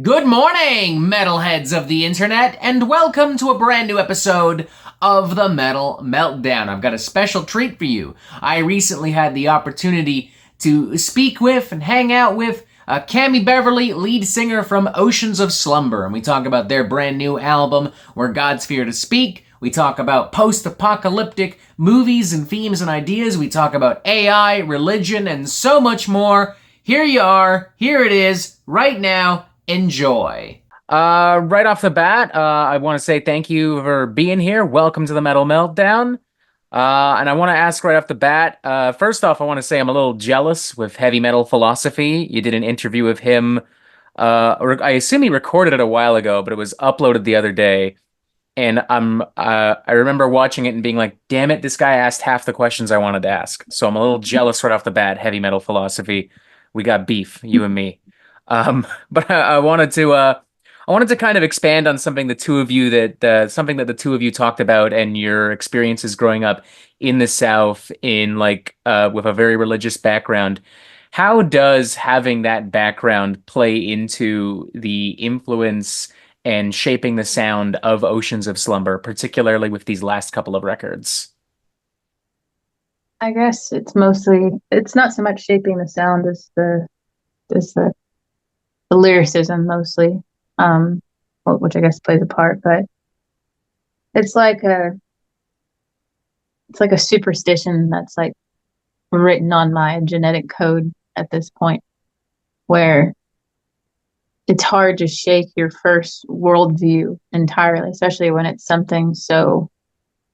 Good morning, metalheads of the internet, and welcome to a brand new episode of the Metal Meltdown. I've got a special treat for you. I recently had the opportunity to speak with and hang out with Cammie Beverly, lead singer from Oceans of Slumber, and we talk about their brand new album, Where Gods Fear to Speak. We talk about post-apocalyptic movies and themes and ideas. We talk about AI, religion, and so much more. Here you are. Here it is, right now. Enjoy. Right off the bat, I want to say thank you for being here. Welcome to the Metal Meltdown. And I want to ask right off the bat, first off, I want to say I'm a little jealous with Heavy Metal Philosophy. You did an interview with him, or I assume he recorded it a while ago, but it was uploaded the other day. And I remember watching it and being like, damn it, this guy asked half the questions I wanted to ask. So I'm a little jealous right off the bat, Heavy Metal Philosophy. We got beef, you and me. But I wanted to kind of expand on something something that the two of you talked about and your experiences growing up in the South with a very religious background. How does having that background play into the influence and shaping the sound of Oceans of Slumber, particularly with these last couple of records? I guess it's not so much shaping the sound as the lyricism mostly, which I guess plays a part, but it's like a it's like a superstition that's like written on my genetic code at this point, where it's hard to shake your first worldview entirely, especially when it's something so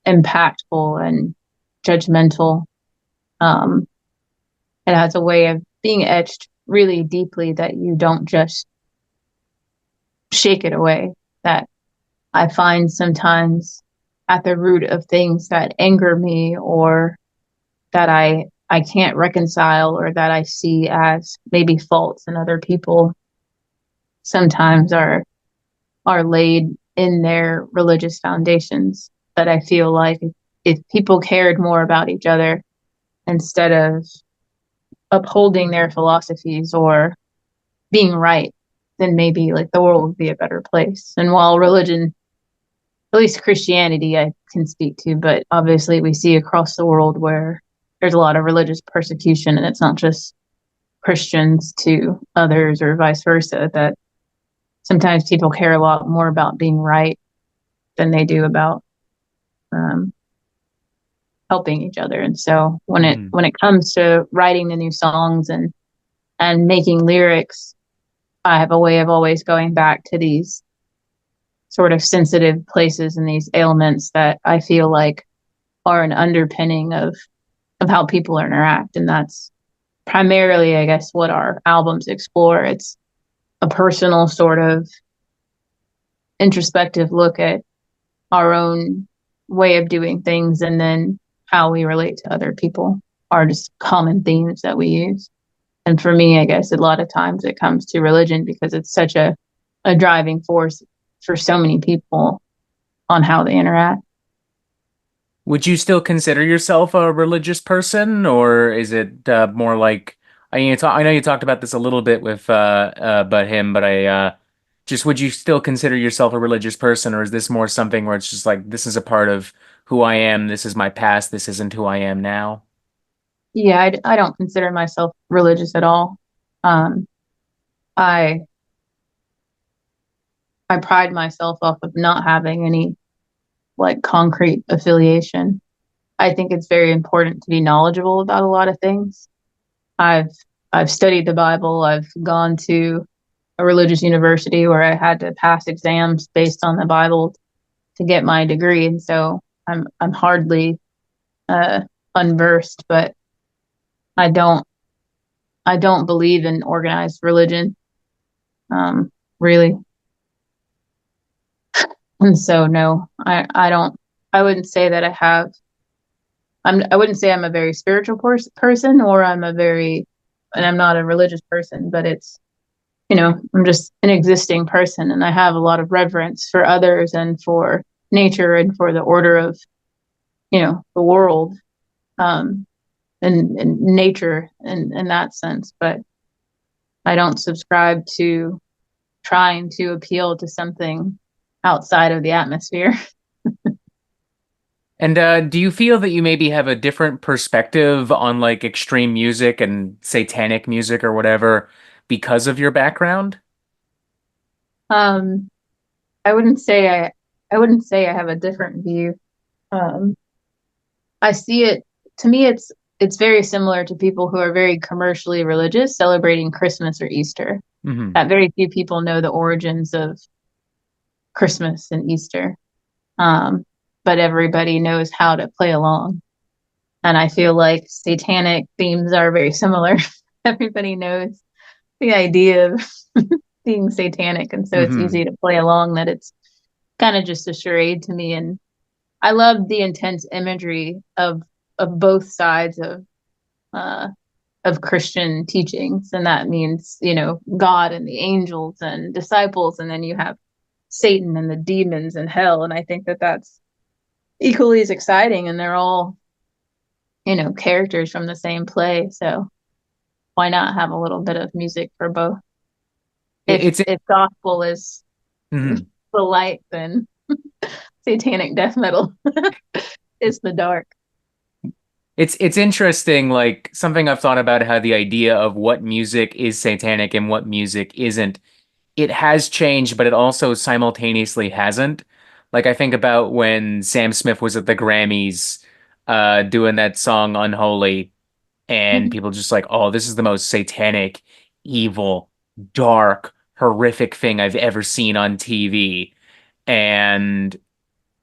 impactful and judgmental. Um, it has a way of being etched really deeply that you don't just shake it away. That I find sometimes at the root of things that anger me or that I can't reconcile or that I see as maybe faults in other people sometimes are laid in their religious foundations. That I feel like if people cared more about each other instead of upholding their philosophies or being right, then maybe like the world would be a better place. And while religion, at least Christianity, I can speak to, but obviously we see across the world where there's a lot of religious persecution, and it's not just Christians to others or vice versa, that sometimes people care a lot more about being right than they do about um, helping each other. And so when it comes to writing the new songs and making lyrics, I have a way of always going back to these sort of sensitive places and these ailments that I feel like are an underpinning of how people interact. And that's primarily, I guess, what our albums explore. It's a personal sort of introspective look at our own way of doing things, and then how we relate to other people are just common themes that we use. And for me, I guess a lot of times it comes to religion because it's such a driving force for so many people on how they interact. Would you still consider yourself a religious person, or is it more like I know you talked about this a little bit with but I just would you still consider yourself a religious person, or is this more something where it's just like this is a part of who I am, this is my past, this isn't who I am now? Yeah, I don't consider myself religious at all. Um, I I pride myself off of not having any like concrete affiliation. I think it's very important to be knowledgeable about a lot of things. I've I've studied the Bible. I've gone to a religious university where I had to pass exams based on the Bible to get my degree, and so I'm hardly uh, unversed. But I don't I don't believe in organized religion, really. And so no, I don't. I wouldn't say that I have. I wouldn't say I'm a very spiritual person, or and I'm not a religious person. But it's, I'm just an existing person, and I have a lot of reverence for others and for nature and for the order of, the world, um, and nature in that sense. But I don't subscribe to trying to appeal to something outside of the atmosphere. And do you feel that you maybe have a different perspective on like extreme music and satanic music or whatever because of your background? Um, I wouldn't say I wouldn't say I have a different view. Um, I see it, to me it's very similar to people who are very commercially religious celebrating Christmas or Easter. Hmm. That very few people know the origins of Christmas and Easter. Um, but everybody knows how to play along. And I feel like satanic themes are very similar. Everybody knows the idea of being satanic, and so it's Hmm. easy to play along, that it's kind of just a charade to me. And I love the intense imagery of both sides uh of Christian teachings, and that means, God and the angels and disciples, and then you have Satan and the demons and hell. And I think that that's equally as exciting, and they're all, characters from the same play. So why not have a little bit of music for both? If It's if gospel is mhm. the light, then satanic death metal is the dark. It's interesting, like something I've thought about how the idea of what music is satanic and what music isn't. It has changed, but it also simultaneously hasn't. Like I think about when Sam Smith was at the Grammys doing that song Unholy, and people just like, oh, this is the most satanic, evil, dark, horrific thing I've ever seen on TV. And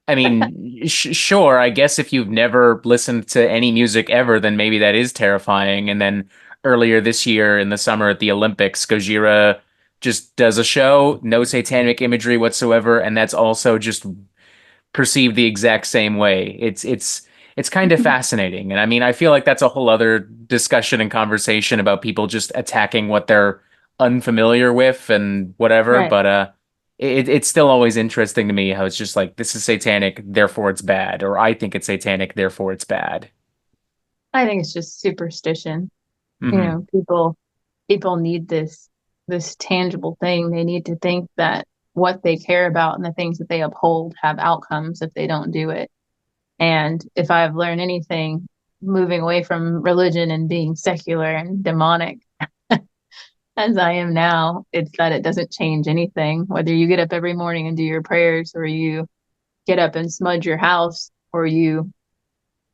I mean, sure, I guess if you've never listened to any music ever, then maybe that is terrifying. And then earlier this year in the summer at the Olympics, Gojira just does a show, no satanic imagery whatsoever, and that's also just perceived the exact same way. It's kind of fascinating. And I mean, I feel like that's a whole other discussion and conversation about people just attacking what they're unfamiliar with and whatever, Right. but it's still always interesting to me how it's just like this is satanic, therefore it's bad, or I think it's satanic, therefore it's bad. I think it's just superstition. Hmm. People need this tangible thing. They need to think that what they care about and the things that they uphold have outcomes if they don't do it. And if I've learned anything moving away from religion and being secular and demonic as I am now, it's that it doesn't change anything. Whether you get up every morning and do your prayers, or you get up and smudge your house, or you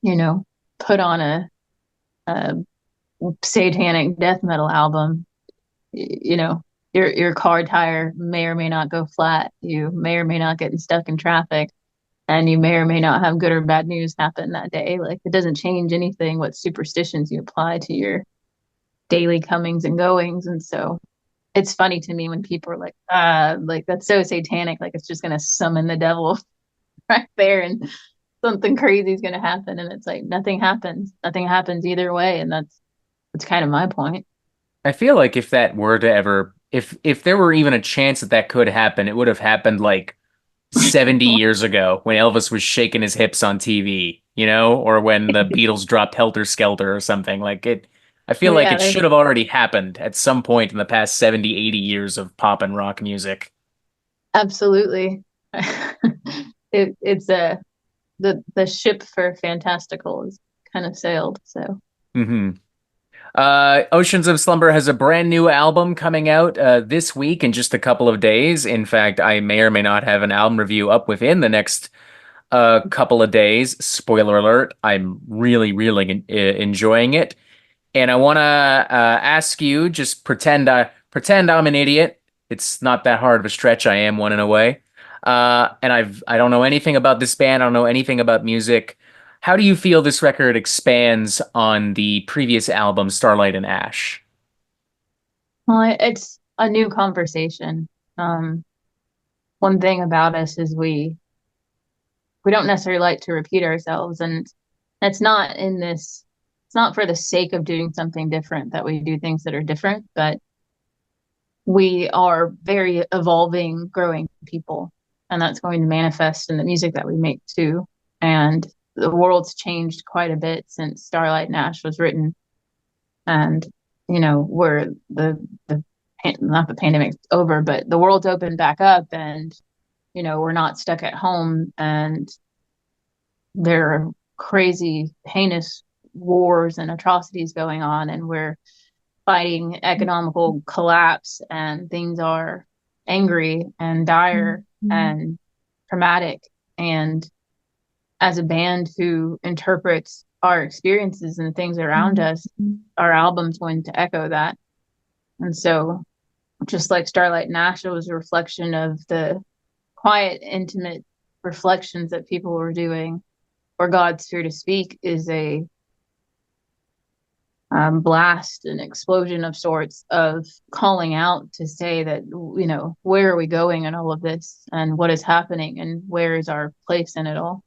know, put on a satanic death metal album, your car tire may or may not go flat. You may or may not get stuck in traffic, and you may or may not have good or bad news happen that day. Like, it doesn't change anything what superstitions you apply to your daily comings and goings. And so it's funny to me when people are like that's so satanic, like it's just gonna summon the devil right there, and something crazy is gonna happen. And it's like nothing happens either way. And that's kind of my point. I feel like if that were to ever, if there were even a chance that that could happen, it would have happened like 70 years ago when Elvis was shaking his hips on TV, or when the Beatles dropped Helter Skelter or something. Like it, I feel like Yeah, it should have already happened at some point in the past 70, 80 years of pop and rock music. absolutely. It's the ship for fantastical is kind of sailed. So Hmm. Oceans of Slumber has a brand new album coming out this week in just a couple of days. In fact, I may or may not have an album review up within the next couple of days. Spoiler alert, I'm really, really enjoying it. And I want to ask you, just pretend I'm an idiot. It's not that hard of a stretch. I am one in a way. And I don't know anything about this band. I don't know anything about music. How do you feel this record expands on the previous album, Starlight and Ash? well, it's a new conversation. um One thing about us is we don't necessarily like to repeat ourselves, and it's not in this it's not for the sake of doing something different that we do things that are different, but we are very evolving, growing people, and that's going to manifest in the music that we make too. And the world's changed quite a bit since Starlight Nash was written. And we're the not the pandemic's over, but the world's opened back up, and we're not stuck at home, and there are crazy, heinous wars and atrocities going on, and we're fighting economical collapse, and things are angry and dire and traumatic. And as a band who interprets our experiences and things around us, our album's going to echo that. And so, just like Starlight and Ash, it was a reflection of the quiet, intimate reflections that people were doing. For God's Fear to Speak is a blast, an explosion of sorts of calling out to say that, where are we going in all of this, and what is happening, and where is our place in it all?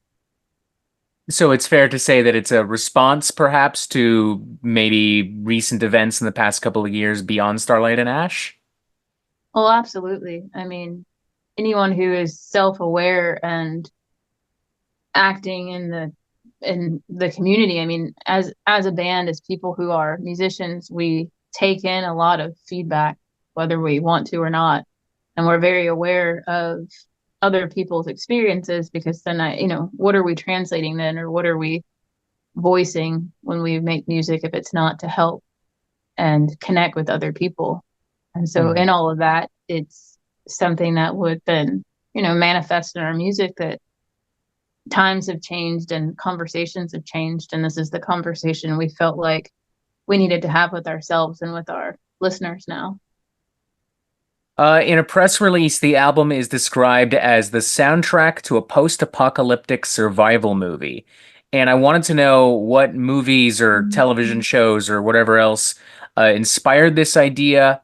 So it's fair to say that it's a response, perhaps, to maybe recent events in the past couple of years beyond Starlight and Ash? Well, absolutely. I mean, anyone who is self-aware and acting in the community. I mean, as a band, as people who are musicians, we take in a lot of feedback, whether we want to or not, and we're very aware of other people's experiences, because then what are we translating then, or what are we voicing when we make music if it's not to help and connect with other people? And so Mhm. in all of that, it's something that would then manifest in our music, that times have changed and conversations have changed, and this is the conversation we felt like we needed to have with ourselves and with our listeners now. In a press release, the album is described as the soundtrack to a post-apocalyptic survival movie. And I wanted to know what movies or television shows or whatever else inspired this idea.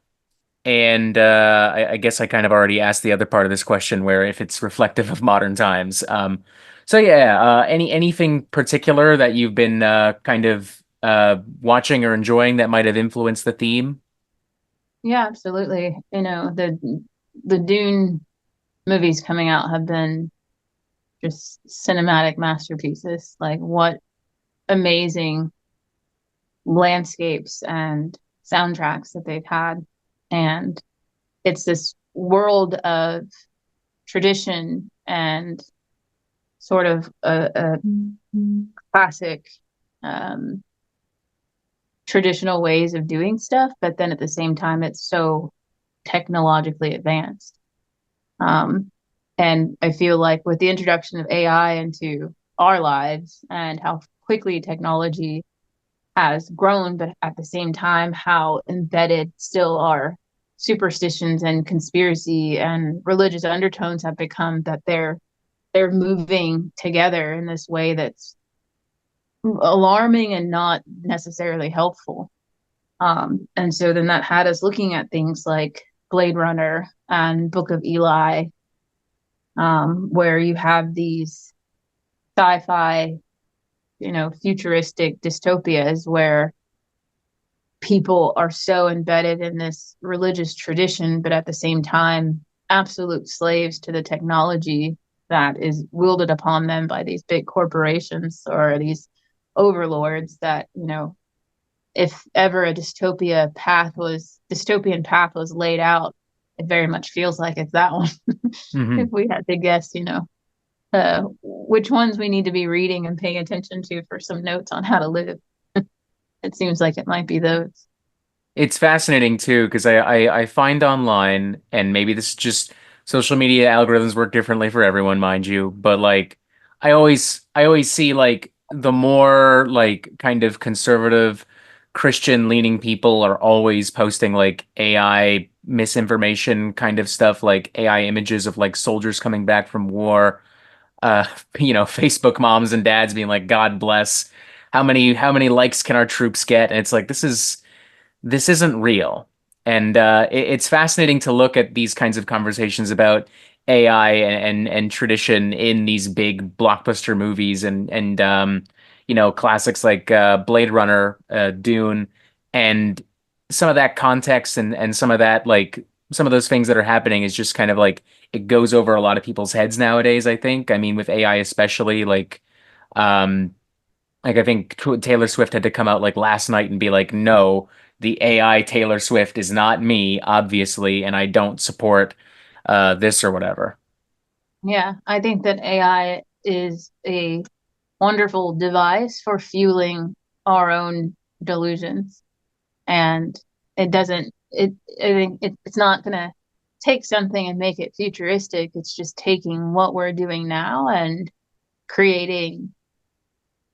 And I guess I kind of already asked the other part of this question, where if it's reflective of modern times. So yeah, anything particular that you've been kind of watching or enjoying that might have influenced the theme? Yeah, absolutely. The Dune movies coming out have been just cinematic masterpieces. Like, what amazing landscapes and soundtracks that they've had. And it's this world of tradition and sort of a classic um, traditional ways of doing stuff, but then at the same time, it's so technologically advanced. Um, and I feel like with the introduction of AI into our lives, and how quickly technology has grown, but at the same time, how embedded still our superstitions and conspiracy and religious undertones have become, that they're moving together in this way that's alarming and not necessarily helpful. And so then that had us looking at things like Blade Runner and Book of Eli, where you have these sci-fi, futuristic dystopias where people are so embedded in this religious tradition, but at the same time, absolute slaves to the technology that is wielded upon them by these big corporations or these overlords, that, if ever a dystopian path was laid out, it very much feels like it's that one. If Hmm. we had to guess, which ones we need to be reading and paying attention to for some notes on how to live, it seems like it might be those. It's fascinating too, because I find online, and maybe this is just social media algorithms work differently for everyone, mind you, but like I always see like the more like kind of conservative Christian leaning people are always posting like AI misinformation kind of stuff, like AI images of like soldiers coming back from war. Uh, Facebook moms and dads being like, God bless. How many likes can our troops get? And it's like this isn't real. And it's fascinating to look at these kinds of conversations about AI and tradition in these big blockbuster movies and classics like Blade Runner, Dune, and some of that context and some of that like some of those things that are happening is just kind of like it goes over a lot of people's heads nowadays, I think. I mean, with AI especially, um, like I think Taylor Swift had to come out like last night and be like, no, the AI Taylor Swift is not me, obviously, and I don't support this or whatever. Yeah, I think that AI is a wonderful device for fueling our own delusions. And it doesn't, I think it's not going to take something and make it futuristic. It's just taking what we're doing now and creating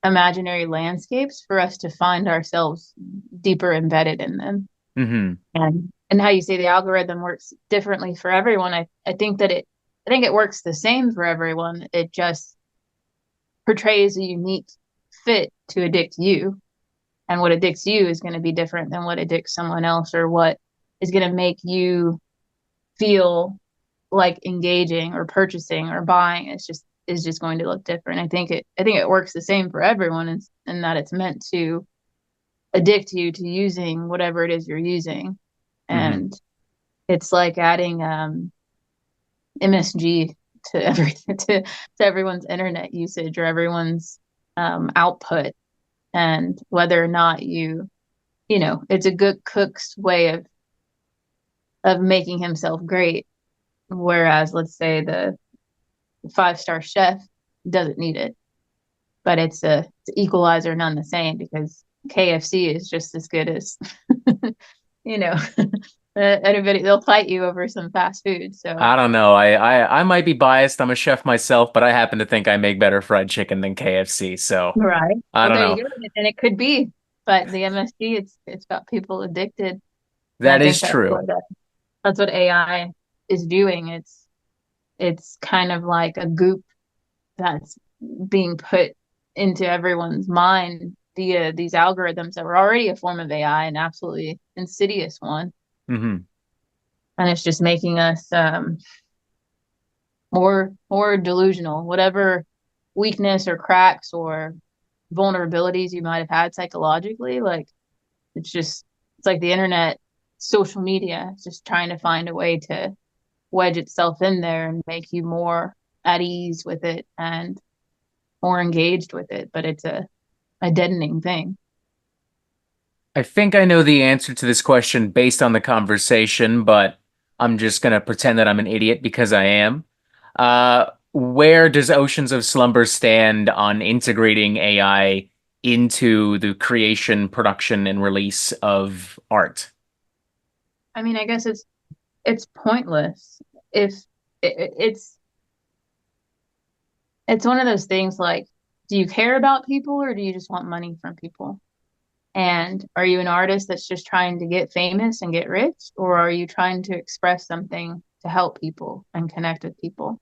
imaginary landscapes for us to find ourselves deeper embedded in them. Hmm. And how you say the algorithm works differently for everyone, I think that I think it works the same for everyone. It just portrays a unique fit to addict you. And what addicts you is going to be different than what addicts someone else, or what is going to make you feel like engaging or purchasing or buying. It's just going to look different. I think it works the same for everyone, in that it's meant to addict you to using whatever it is you're using. Hmm. And it's like adding MSG to to everyone's internet usage or everyone's output. And whether or not it's a good cook's way of making himself great. Whereas, let's say the five-star chef doesn't need it, but it's an equalizer none the same, because KFC is just as good as, you know, anybody. They'll fight you over some fast food. So, I don't know. I might be biased. I'm a chef myself, but I happen to think I make better fried chicken than KFC. So right. I Well, don't there you know. go. And it could be, but the MSG, it's got people addicted. And I That think is true. that's what AI is doing. It's kind of like a goop that's being put into everyone's mind via these algorithms that were already a form of AI, an absolutely insidious one. Hmm. And it's just making us more delusional. Whatever weakness or cracks or vulnerabilities you might have had psychologically, like it's like the internet, social media. It's just trying to find a way to wedge itself in there and make you more at ease with it and more engaged with it. But it's a deadening thing. I think I know the answer to this question based on the conversation, but I'm just gonna pretend that I'm an idiot because I am. Where does Oceans of Slumber stand on integrating AI into the creation, production, and release of art? I mean, I guess it's pointless. If it, it's one of those things like, do you care about people or do you just want money from people? And are you an artist that's just trying to get famous and get rich, or are you trying to express something to help people and connect with people?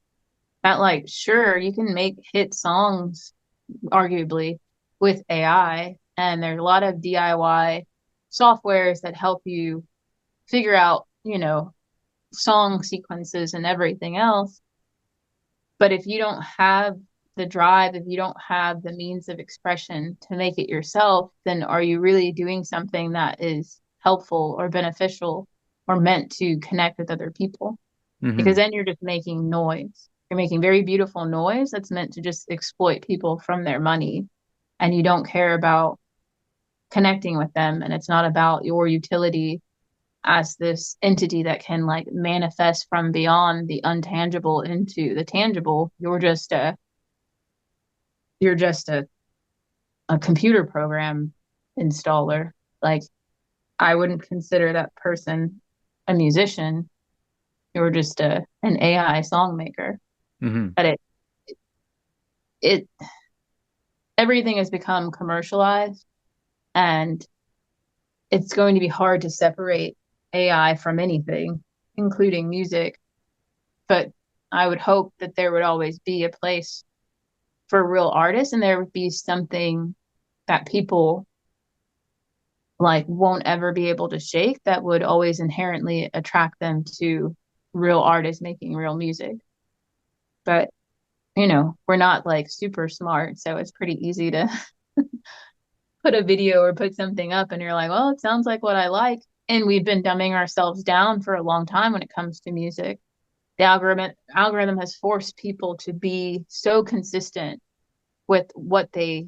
That, like, sure, you can make hit songs arguably with AI, and there's a lot of DIY softwares that help you figure out, song sequences and everything else. But if you don't have the drive, if you don't have the means of expression to make it yourself, then are you really doing something that is helpful or beneficial or meant to connect with other people? Because Hmm. then you're just making noise. You're making very beautiful noise that's meant to just exploit people from their money. And you don't care about connecting with them. And it's not about your utility as this entity that can like manifest from beyond the untangible into the tangible. You're just a computer program installer. Like, I wouldn't consider that person a musician. You're just an AI song maker. Hmm. But it everything has become commercialized, and it's going to be hard to separate AI from anything, including music. But I would hope that there would always be a place for real artists, and there would be something that people like won't ever be able to shake, that would always inherently attract them to real artists making real music. But we're not like super smart, so it's pretty easy to put a video or put something up and you're like, well, it sounds like what I like. And we've been dumbing ourselves down for a long time when it comes to music. The algorithm has forced people to be so consistent with what they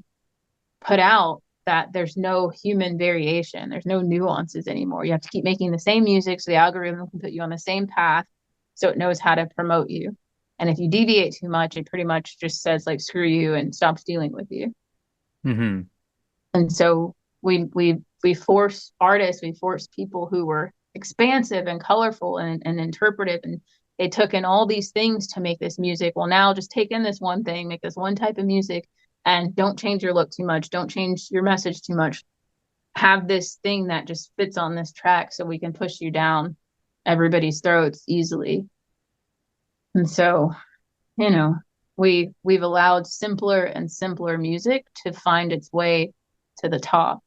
put out that there's no human variation. There's no nuances anymore. You have to keep making the same music so the algorithm can put you on the same path so it knows how to promote you. And if you deviate too much, it pretty much just says like screw you and stops dealing with you. Mm-hmm. And so we force artists, we force people who were expansive and colorful and interpretive, and they took in all these things to make this music. Well, now just take in this one thing, make this one type of music, and don't change your look too much, don't change your message too much. Have this thing that just fits on this track so we can push you down everybody's throats easily. And so, you know, we've allowed simpler and simpler music to find its way to the top.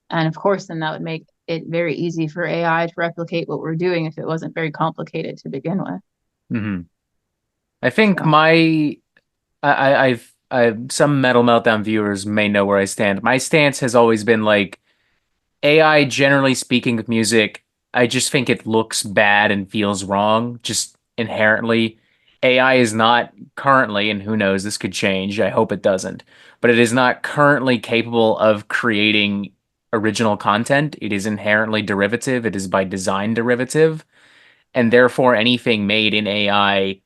And of course, then that would make it very easy for AI to replicate what we're doing if it wasn't very complicated to begin with. Mm-hmm. I think So some Metal Meltdown viewers may know where I stand. My stance has always been like AI, generally speaking, with music, I just think it looks bad and feels wrong, just inherently. AI is not currently, and who knows, this could change. I hope it doesn't, but it is not currently capable of creating original content. It is inherently derivative. It is by design derivative, and therefore anything made in AI,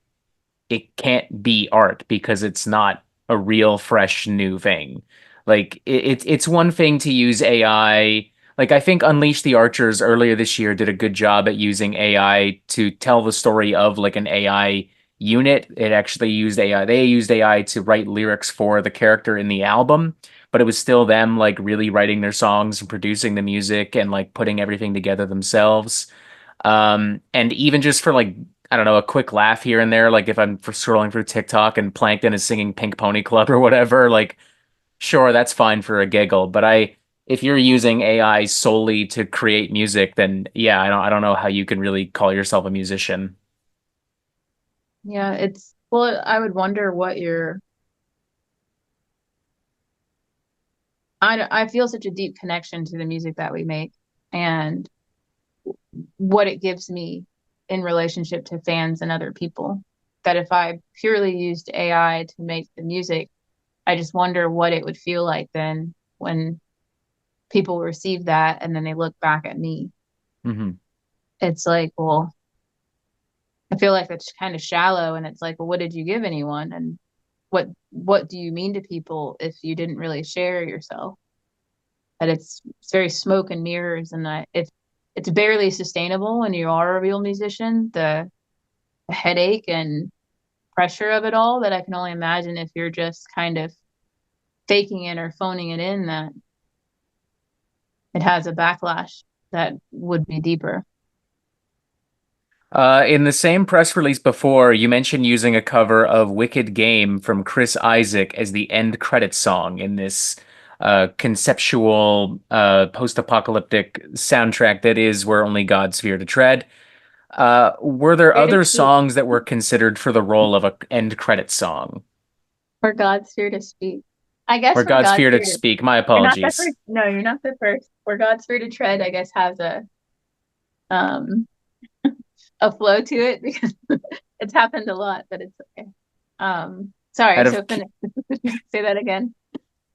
it can't be art because it's not a real fresh new thing. Like it's one thing to use AI. Like I think Unleash the Archers earlier this year did a good job at using AI to tell the story of like an AI unit. It actually used AI. They used AI to write lyrics for the character in the album, but it was still them like really writing their songs and producing the music and like putting everything together themselves. And even just for like, I don't know, a quick laugh here and there, like if I'm for scrolling through TikTok and Plankton is singing Pink Pony Club or whatever, like sure, that's fine for a giggle. But if you're using AI solely to create music, then yeah, I don't know how you can really call yourself a musician. yeah, it's well, I would wonder what your I feel such a deep connection to the music that we make and what it gives me in relationship to fans and other people. That if I purely used AI to make the music, I just wonder what it would feel like then when people receive that and then they look back at me. Hmm. It's like, well, I feel like that's kind of shallow and it's like, well, what did you give anyone? And what do you mean to people if you didn't really share yourself? That it's very smoke and mirrors and that it's barely sustainable when you are a real musician, the headache and pressure of it all that I can only imagine if you're just kind of faking it or phoning it in that it has a backlash that would be deeper. In the same press release before, you mentioned using a cover of Wicked Game from Chris Isaak as the end credits song in this conceptual post-apocalyptic soundtrack that is Where Only God's Fear to Tread. Were there Fear to other speak. songs that were considered for the role of a end credits song? For God's fear to speak. I guess Where for God's God's Fear to fear to Speak. My you're not the apologies. first. No, you're not the first. For God's fear to tread, I guess has um a flow to it because it's happened a lot, but it's okay. Sorry, Out of so finish. Say that again.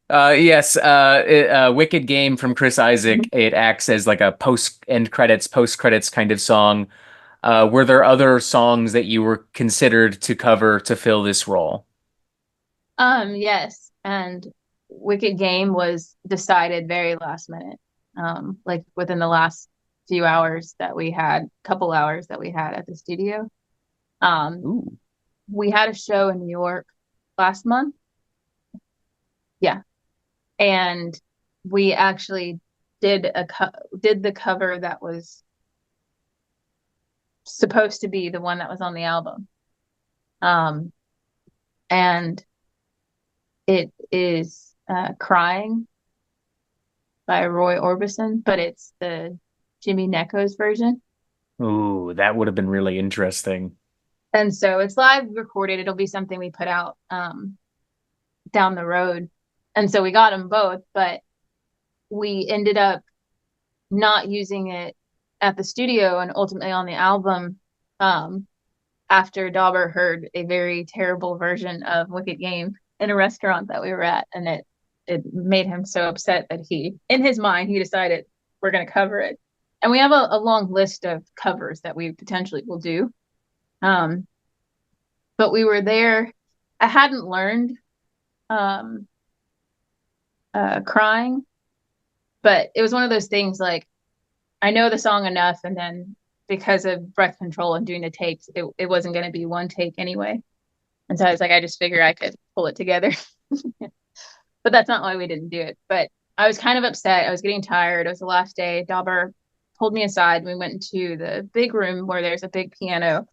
yes, Wicked Game from Chris Isaak. It acts as like a post credits kind of song. Were there other songs that you were considered to cover to fill this role? Yes, and Wicked Game was decided very last minute. Like within the last few hours that we had, couple hours that we had at the studio. Um, Ooh. we had a show in New York last month. Yeah, and we actually did the cover that was supposed to be the one that was on the album. Um, and it is Crying by Roy Orbison, but it's the Jimmy Necco's version. Ooh, that would have been really interesting. And so it's live recorded. It'll be something we put out down the road. And so we got them both, but we ended up not using it at the studio and ultimately on the album after Dauber heard a very terrible version of Wicked Game in a restaurant that we were at, and it made him so upset that in his mind, he decided we're going to cover it. And we have a long list of covers that we potentially will do. Um, but we were there. I hadn't learned um, crying, but it was one of those things like I know the song enough, and then because of breath control and doing the takes, it wasn't going to be one take anyway. And so I was like, I just figured I could pull it together. But that's not why we didn't do it. But I was kind of upset. I was getting tired. It was the last day. Dauber pulled me aside. We went into the big room where there's a big piano,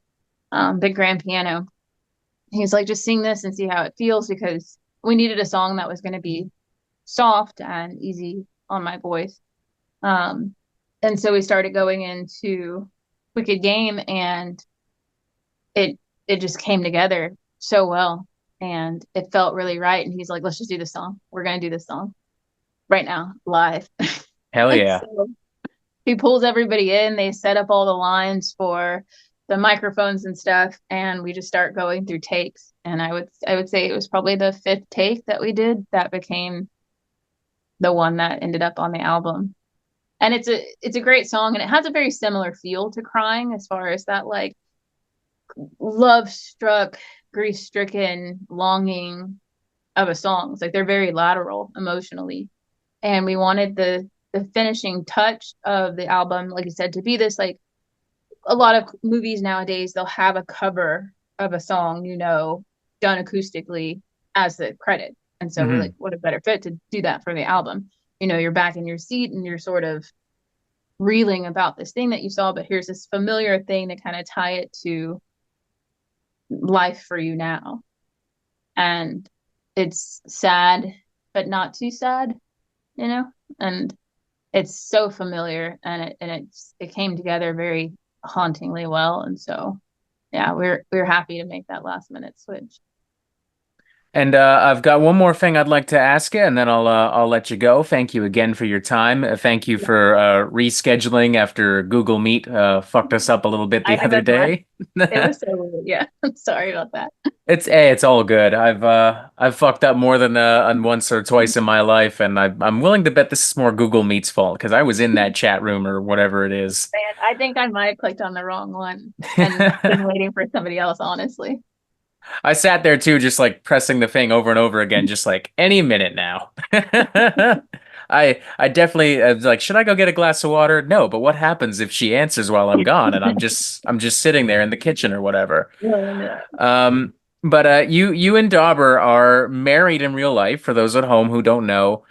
big grand piano. He's like, just sing this and see how it feels, because we needed a song that was going to be soft and easy on my voice. And so we started going into Wicked Game, and it just came together so well, and it felt really right. And he's like, let's just do this song. We're going to do this song right now, live. Hell yeah. So he pulls everybody in. They set up all the lines for the microphones and stuff, and we just start going through takes. And I would say it was probably the fifth take that we did that became the one that ended up on the album. And it's a great song, and it has a very similar feel to Crying, as far as that like love struck, grief stricken longing of a song. It's like they're very lateral emotionally, and we wanted the finishing touch of the album, like you said, to be this like a lot of movies nowadays, they'll have a cover of a song, done acoustically as the credit. And so we're Hmm. like, what a better fit to do that for the album. You're back in your seat and you're sort of reeling about this thing that you saw, but here's this familiar thing to kind of tie it to life for you now. And it's sad, but not too sad, and it's so familiar, and it came together very hauntingly well. And so yeah, we're happy to make that last minute switch. And I've got one more thing I'd like to ask you, and then I'll let you go. Thank you again for your time. Thank you for rescheduling after Google Meet fucked us up a little bit I the think other that's my day. it was so weird. Yeah. I'm sorry about that. It's all good. I've fucked up more than once or twice in my life, and I'm willing to bet this is more Google Meet's fault because I was in that chat room or whatever it is. And I think I might have clicked on the wrong one and been waiting for somebody else, honestly. I sat there too, just like pressing the thing over and over again, just like any minute now. I definitely was like, should I go get a glass of water? No, but what happens if she answers while I'm gone and I'm just sitting there in the kitchen or whatever? No, no. Um, but you and Dauber are married in real life, for those at home who don't know.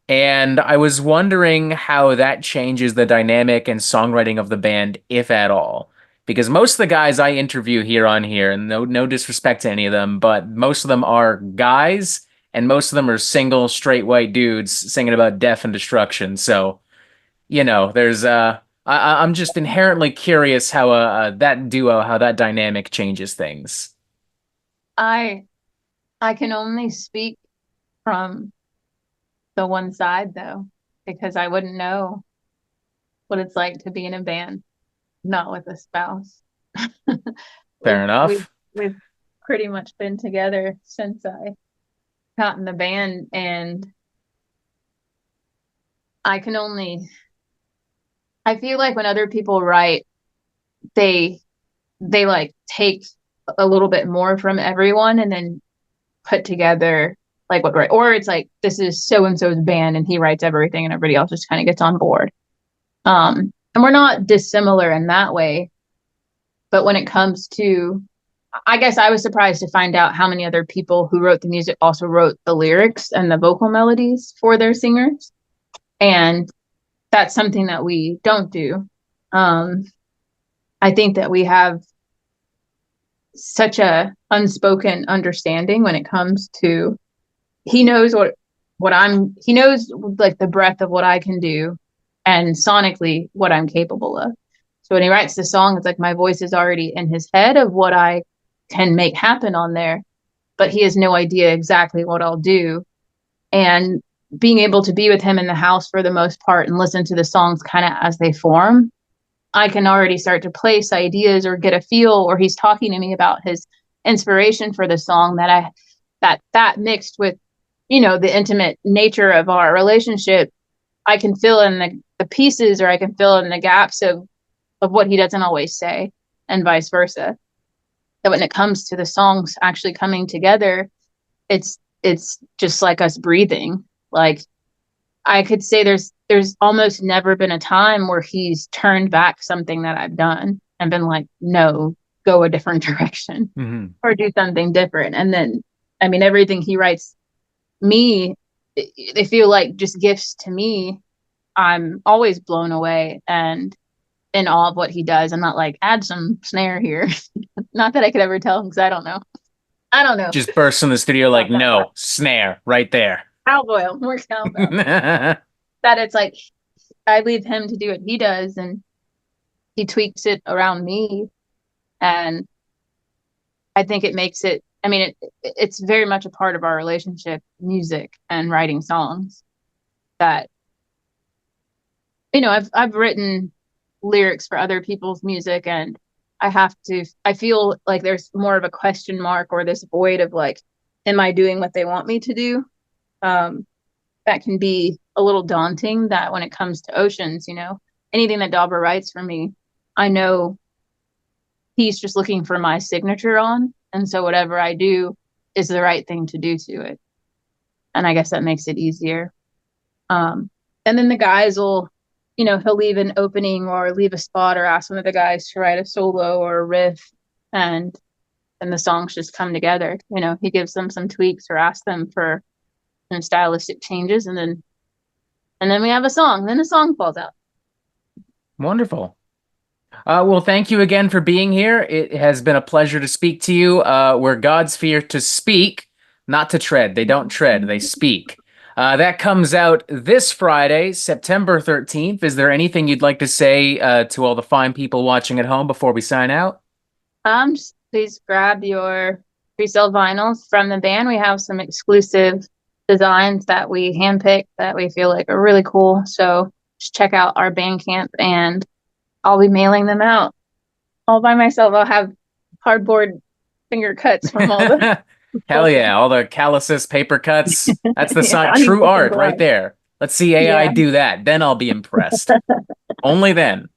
And I was wondering how that changes the dynamic and songwriting of the band, if at all. Because most of the guys I interview here on here, and no disrespect to any of them, but most of them are guys, and most of them are single, straight white dudes singing about death and destruction. So, there's I'm just inherently curious how that duo, how that dynamic changes things. I I can only speak from the one side though, because I wouldn't know what it's like to be in a band not with a spouse. Fair we've we've enough. we've pretty much been together since I got in the band, and I can only I feel like when other people write, they they like take a little bit more from everyone and then put together like what right, or it's like this is so and so's band and he writes everything and everybody else just kind of gets on board. And we're not dissimilar in that way, but when it comes to I guess I was surprised to find out how many other people who wrote the music also wrote the lyrics and the vocal melodies for their singers. And that's something that we don't do. Um, I think that we have such a unspoken understanding when it comes to he knows he knows like the breadth of what I can do and sonically what I'm capable of. So when he writes the song, it's like my voice is already in his head of what I can make happen on there, but he has no idea exactly what I'll do. And being able to be with him in the house for the most part and listen to the songs kind of as they form, I can already start to place ideas or get a feel, or he's talking to me about his inspiration for the song that mixed with the intimate nature of our relationship, I can fill in the pieces, or I can fill in the gaps of what he doesn't always say, and vice versa. That when it comes to the songs actually coming together, it's just like us breathing. Like, I could say there's almost never been a time where he's turned back something that I've done and been like, no, go a different direction, or do something different. And then, I mean, everything he writes me, they feel like just gifts to me. I'm always blown away and in awe of what he does. I'm not like, add some snare here. Not that I could ever tell him, because I don't know. Just burst in the studio like, no, snare right there. Cowboy, more cowbell. That it's like, I leave him to do what he does, and he tweaks it around me. And I think it makes it, I mean, it's very much a part of our relationship, music and writing songs, that, I've written lyrics for other people's music, and I feel like there's more of a question mark, or this void of like, am I doing what they want me to do? That can be a little daunting, that when it comes to Oceans, anything that Dauber writes for me, I know he's just looking for my signature on. And so whatever I do is the right thing to do to it. And I guess that makes it easier. And then the guys will, he'll leave an opening or leave a spot, or ask one of the guys to write a solo or a riff, and the songs just come together. He gives them some tweaks or asks them for some stylistic changes, and then we have a song. Then a song falls out. Wonderful. Well, thank you again for being here. It has been a pleasure to speak to you. We're God's fear to speak, not to tread. They don't tread, they speak. That comes out this Friday, September 13th. Is there anything you'd like to say to all the fine people watching at home before we sign out? Just please grab your pre-sale vinyls from the band. We have some exclusive designs that we handpicked that we feel like are really cool. So just check out our Bandcamp, and I'll be mailing them out all by myself. I'll have cardboard finger cuts from all the hell yeah, all the calluses, paper cuts. That's the sign. True art right there. Let's see AI do that. Then I'll be impressed. Only then.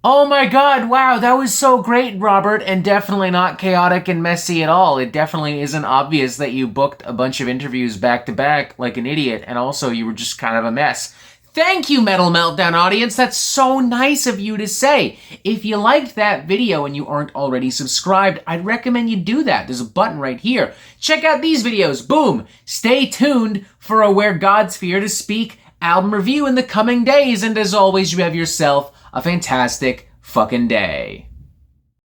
Oh my god, wow, that was so great, Robert, and definitely not chaotic and messy at all. It definitely isn't obvious that you booked a bunch of interviews back to back like an idiot, and also you were just kind of a mess. Thank you, Metal Meltdown audience. That's so nice of you to say. If you liked that video and you aren't already subscribed, I'd recommend you do that. There's a button right here. Check out these videos. Boom. Stay tuned for a Where God's Fear to Speak album review in the coming days. And as always, you have yourself a fantastic fucking day.